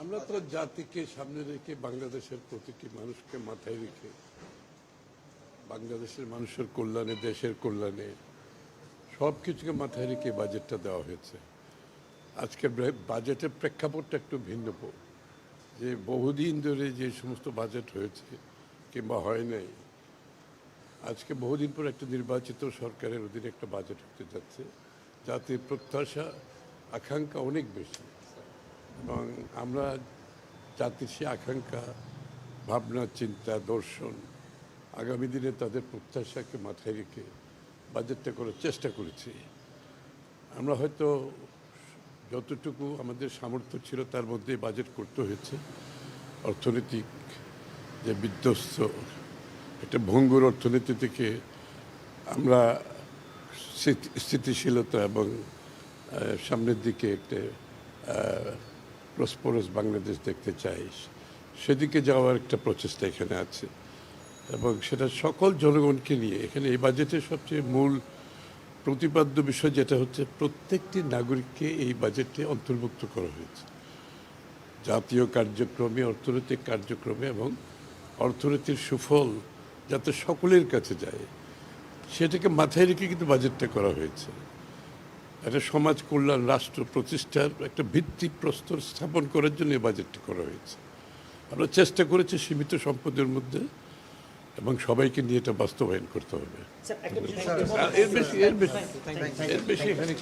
আমরা তো জাতিকে সামনে রেখে বাংলাদেশের প্রতিটি মানুষকে মাথায় রেখে বাংলাদেশের মানুষের কল্যাণে, দেশের কল্যাণে সব কিছুকে মাথায় রেখে বাজেটটা দেওয়া হয়েছে। আজকের বাজেটের প্রেক্ষাপটটা একটু ভিন্ন, যে বহুদিন ধরে যে সমস্ত বাজেট হয়েছে কিংবা হয় নাই, আজকে বহুদিন পর একটা নির্বাচিত সরকারের অধীনে একটা বাজেট হতে যাচ্ছে। জাতির প্রত্যাশা আকাঙ্ক্ষা অনেক বেশি, এবং আমরা জাতির সে আকাঙ্ক্ষা, ভাবনা, চিন্তা, দর্শন, আগামী দিনে তাদের প্রত্যাশাকে মাথায় রেখে বাজেটটা করার চেষ্টা করেছি। আমরা হয়তো যতটুকু আমাদের সামর্থ্য ছিল তার মধ্যে বাজেট করতে হয়েছে। অর্থনৈতিক যে বিধ্বস্ত একটা ভঙ্গুর অর্থনীতি থেকে আমরা স্থিতিশীলতা এবং সামনের দিকে একটা প্রসপোরাস বাংলাদেশ দেখতে চাই, সেদিকে যাওয়ার একটা প্রচেষ্টা এখানে আছে, এবং সেটা সকল জনগণকে নিয়ে। এখানে এই বাজেটের সবচেয়ে মূল প্রতিপাদ্য বিষয় যেটা হচ্ছে, প্রত্যেকটি নাগরিককে এই বাজেটে অন্তর্ভুক্ত করা হয়েছে জাতীয় কার্যক্রমে, অর্থনৈতিক কার্যক্রমে, এবং অর্থনীতির সুফল যাতে সকলের কাছে যায় সেটাকে মাথায় রেখে কিন্তু বাজেটটা করা হয়েছে। একটা সমাজ কল্যাণ, রাষ্ট্র প্রতিষ্ঠার একটা ভিত্তিপ্রস্তর স্থাপন করার জন্য এই বাজেটটা করা হয়েছে। আমরা চেষ্টা করেছি সীমিত সম্পদের মধ্যে, এবং সবাইকে নিয়ে এটা বাস্তবায়ন করতে হবে। এর বেশি এখানে